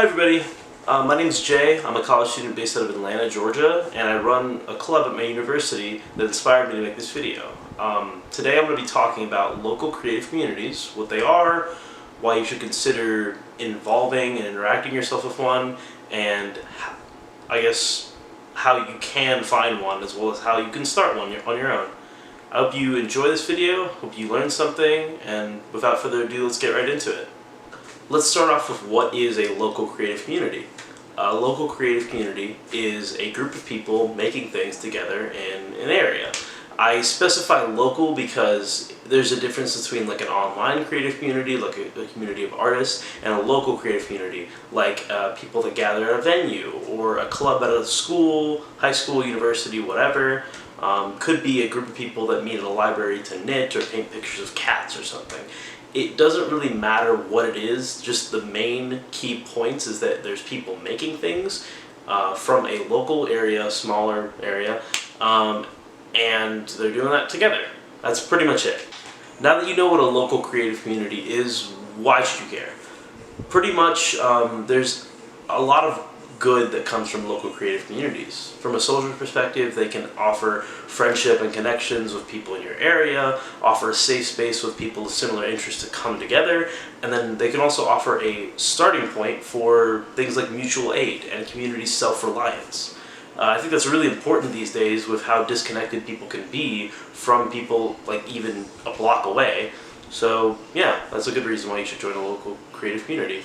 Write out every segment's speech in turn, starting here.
Hi everybody, my name is Jay. I'm a college student based out of Atlanta, Georgia, and I run a club at my university that inspired me to make this video. Today I'm going to be talking about local creative communities, what they are, why you should consider involving and interacting yourself with one, and I guess how you can find one as well as how you can start one on your own. I hope you enjoy this video, hope you learned something, and without further ado, let's get right into it. Let's start off with what is a local creative community. A local creative community is a group of people making things together in an area. I specify local because there's a difference between like an online creative community, like a community of artists, and a local creative community, like people that gather at a venue, or a club at a school, high school, university, whatever. Could be a group of people that meet at a library to knit or paint pictures of cats or something. It doesn't really matter what it is, just the main key points is that there's people making things from a local area, smaller area, and they're doing that together. That's pretty much it. Now that you know what a local creative community is, why should you care? Pretty much there's a lot of good that comes from local creative communities. From a social perspective, they can offer friendship and connections with people in your area, offer a safe space with people with similar interests to come together, and then they can also offer a starting point for things like mutual aid and community self-reliance. I think that's really important these days with how disconnected people can be from people like even a block away. So yeah, that's a good reason why you should join a local creative community.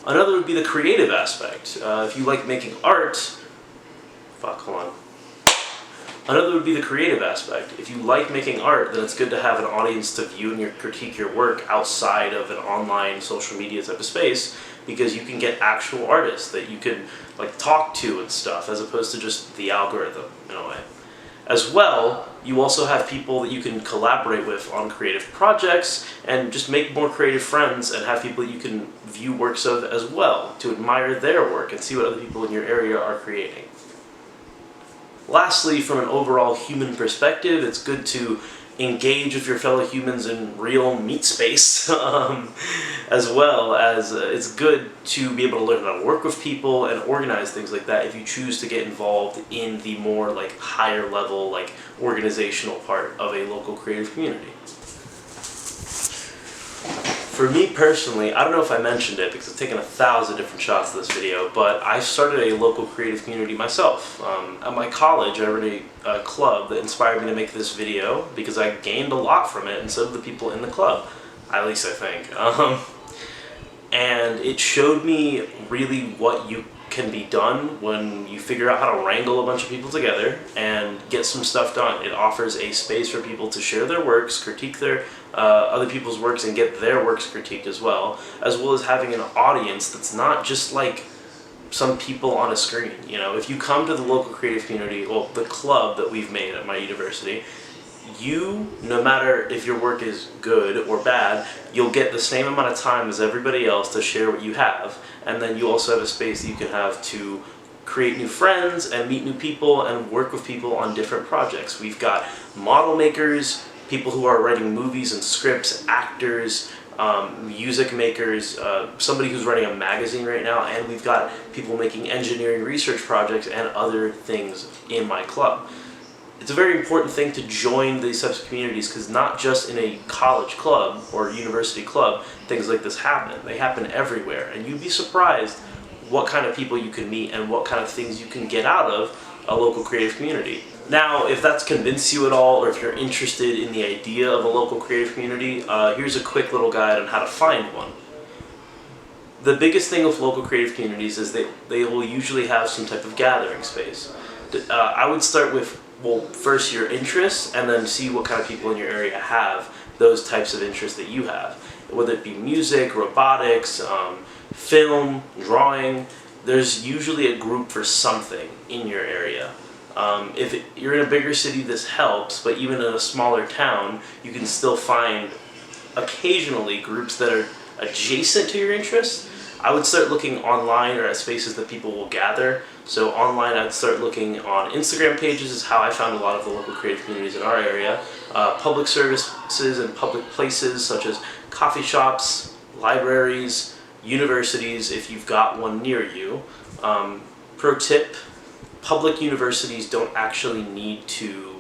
Another would be the creative aspect. If you like making art, Another would be the creative aspect. If you like making art, then it's good to have an audience to view and critique your work outside of an online social media type of space, because you can get actual artists that you can like talk to and stuff, as opposed to just the algorithm in a way. As well, you also have people that you can collaborate with on creative projects and just make more creative friends and have people that you can view works of as well, to admire their work and see what other people in your area are creating. Lastly, from an overall human perspective, it's good to engage with your fellow humans in real meat space, as well as it's good to be able to learn how to work with people and organize things like that if you choose to get involved in the more like higher level like organizational part of a local creative community. For me personally, I don't know if I mentioned it because I've taken 1,000 different shots of this video, but I started a local creative community myself. At my college, I ran a club that inspired me to make this video because I gained a lot from it, and so did the people in the club, at least I think. And it showed me really what you can be done when you figure out how to wrangle a bunch of people together and get some stuff done. It offers a space for people to share their works, critique their other people's works, and get their works critiqued as well as having an audience that's not just like some people on a screen. You know, if you come to the local creative community, well, the club that we've made at my university, no matter if your work is good or bad, you'll get the same amount of time as everybody else to share what you have, and then you also have a space that you can have to create new friends and meet new people and work with people on different projects. We've got model makers, people who are writing movies and scripts, actors, music makers, somebody who's running a magazine right now, and we've got people making engineering research projects and other things in my club. It's a very important thing to join these types of communities, because not just in a college club or university club things like this happen. They happen everywhere, and you'd be surprised what kind of people you can meet and what kind of things you can get out of a local creative community. Now, if that's convinced you at all, or if you're interested in the idea of a local creative community, here's a quick little guide on how to find one. The biggest thing with local creative communities is they will usually have some type of gathering space. I would start with, well, first your interests, and then see what kind of people in your area have those types of interests that you have. Whether it be music, robotics, film, drawing, there's usually a group for something in your area. If you're in a bigger city, this helps, but even in a smaller town, you can still find occasionally groups that are adjacent to your interests. I would start looking online or at spaces that people will gather. So online, I'd start looking on Instagram pages, is how I found a lot of the local creative communities in our area. Public services and public places such as coffee shops, libraries, universities if you've got one near you. Pro tip, public universities don't actually need to,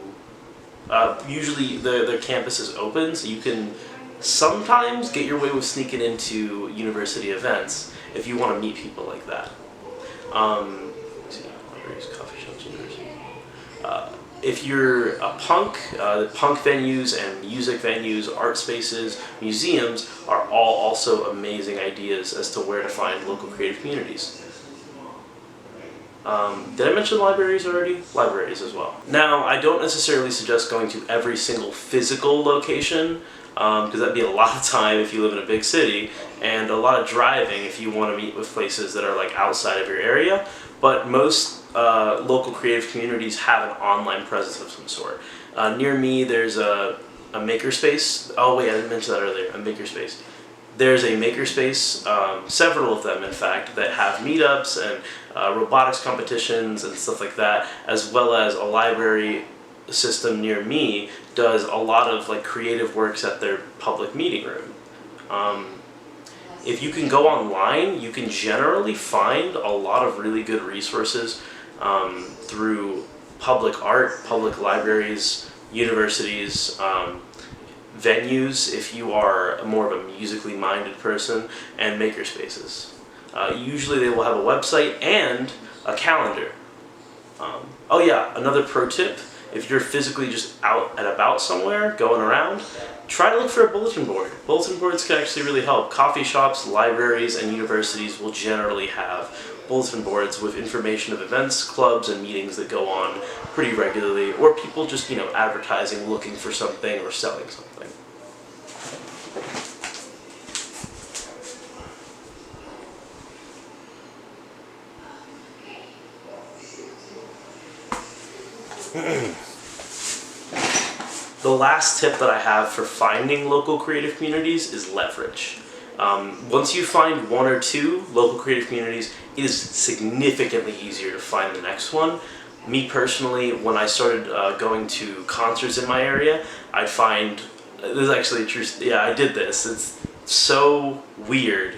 usually their campus is open, so you can sometimes get your way with sneaking into university events if you want to meet people like that. Libraries, coffee shops, universities. If you're a punk, the punk venues and music venues, art spaces, museums are all also amazing ideas as to where to find local creative communities. Did I mention libraries already? Libraries as well. Now, I don't necessarily suggest going to every single physical location, because that'd be a lot of time if you live in a big city, and a lot of driving if you want to meet with places that are like outside of your area. But most local creative communities have an online presence of some sort. Near me, there's a makerspace. Oh wait, I didn't mention that earlier. A makerspace. There's a makerspace, several of them in fact, that have meetups and robotics competitions and stuff like that, as well as a library system near me does a lot of like creative works at their public meeting room. If you can go online, you can generally find a lot of really good resources through public art, public libraries, universities, venues if you are more of a musically minded person, and makerspaces. Usually they will have a website and a calendar. Oh yeah, another pro tip, if you're physically just out and about somewhere, going around, try to look for a bulletin board. Bulletin boards can actually really help. Coffee shops, libraries, and universities will generally have bulletin boards with information of events, clubs, and meetings that go on pretty regularly, or people just, advertising, looking for something, or selling something. The last tip that I have for finding local creative communities is leverage. Once you find one or two local creative communities, it is significantly easier to find the next one. Me personally, when I started going to concerts in my area, I'd find, this is actually a true, yeah, I did this. It's so weird,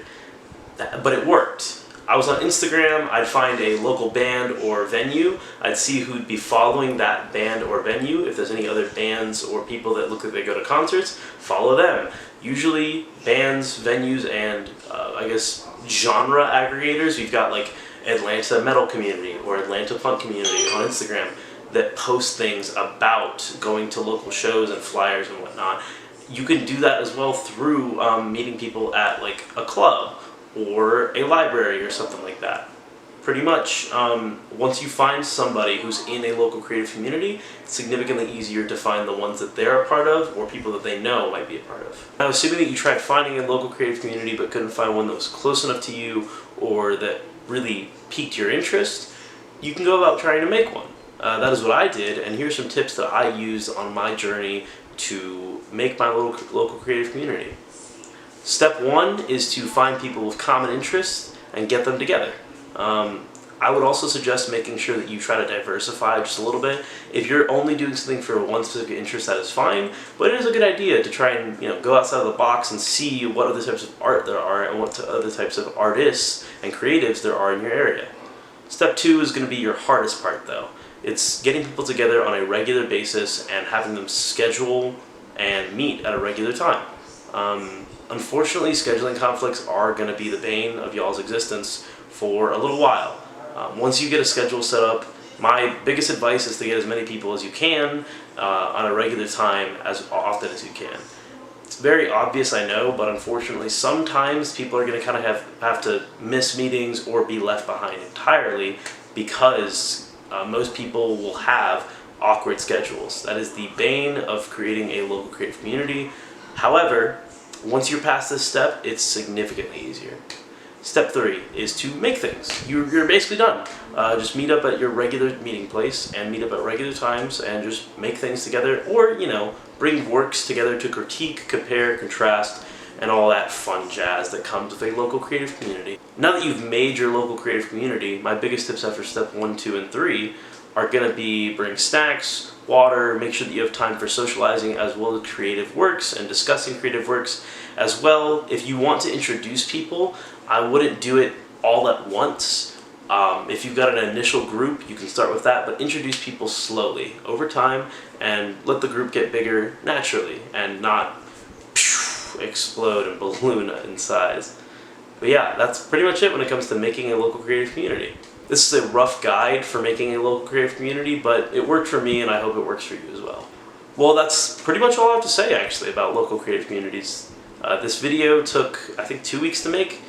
but it worked. I was on Instagram, I'd find a local band or venue, I'd see who'd be following that band or venue. If there's any other bands or people that look like they go to concerts, follow them. Usually bands, venues, and I guess genre aggregators. We've got like Atlanta Metal Community or Atlanta Punk Community on Instagram that post things about going to local shows and flyers and whatnot. You can do that as well through meeting people at like a club or a library or something like that. Pretty much, once you find somebody who's in a local creative community, it's significantly easier to find the ones that they're a part of or people that they know might be a part of. Now, assuming that you tried finding a local creative community but couldn't find one that was close enough to you or that really piqued your interest, you can go about trying to make one. That is what I did, and here's some tips that I used on my journey to make my local creative community. Step one is to find people with common interests and get them together. I would also suggest making sure that you try to diversify just a little bit. If you're only doing something for one specific interest, that is fine, but it is a good idea to try and go outside of the box and see what other types of art there are and what other types of artists and creatives there are in your area. Step two is going to be your hardest part though. It's getting people together on a regular basis and having them schedule and meet at a regular time. Unfortunately, scheduling conflicts are going to be the bane of y'all's existence for a little while. Once you get a schedule set up, my biggest advice is to get as many people as you can on a regular time as often as you can. It's very obvious, I know, but unfortunately sometimes people are going to kind of have to miss meetings or be left behind entirely because most people will have awkward schedules. That is the bane of creating a local creative community. However, once you're past this step, it's significantly easier. Step three is to make things. You're basically done. Just meet up at your regular meeting place and meet up at regular times and just make things together, or bring works together to critique, compare, contrast, and all that fun jazz that comes with a local creative community. Now that you've made your local creative community, my biggest tips after step 1, 2, and 3 are going to be bring snacks, water, make sure that you have time for socializing as well as creative works and discussing creative works as well. If you want to introduce people, I wouldn't do it all at once. If you've got an initial group, you can start with that, but introduce people slowly over time and let the group get bigger naturally and not explode and balloon in size. But yeah, that's pretty much it when it comes to making a local creative community. This is a rough guide for making a local creative community, but it worked for me and I hope it works for you as well. Well, that's pretty much all I have to say actually about local creative communities. This video took, I think, 2 weeks to make,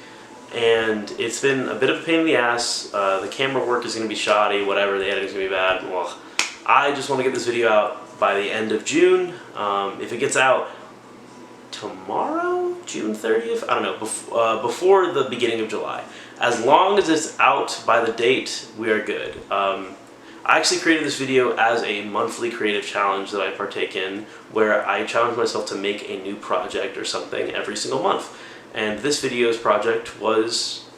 and it's been a bit of a pain in the ass. The camera work is going to be shoddy, whatever, the editing's going to be bad. Well, I just want to get this video out by the end of June. If it gets out tomorrow, June 30th, I don't know, before the beginning of July. As long as it's out by the date, we are good. I actually created this video as a monthly creative challenge that I partake in, where I challenge myself to make a new project or something every single month. And this video's project was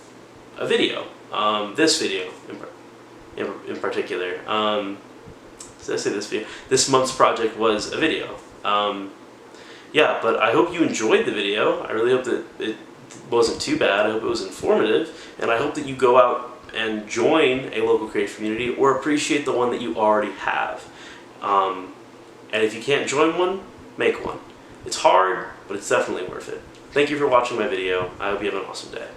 a video. This video in particular. Did I say this video? This month's project was a video. Yeah, but I hope you enjoyed the video. I really hope that it wasn't too bad. I hope it was informative. And I hope that you go out and join a local creative community or appreciate the one that you already have. And if you can't join one, make one. It's hard, but it's definitely worth it. Thank you for watching my video. I hope you have an awesome day.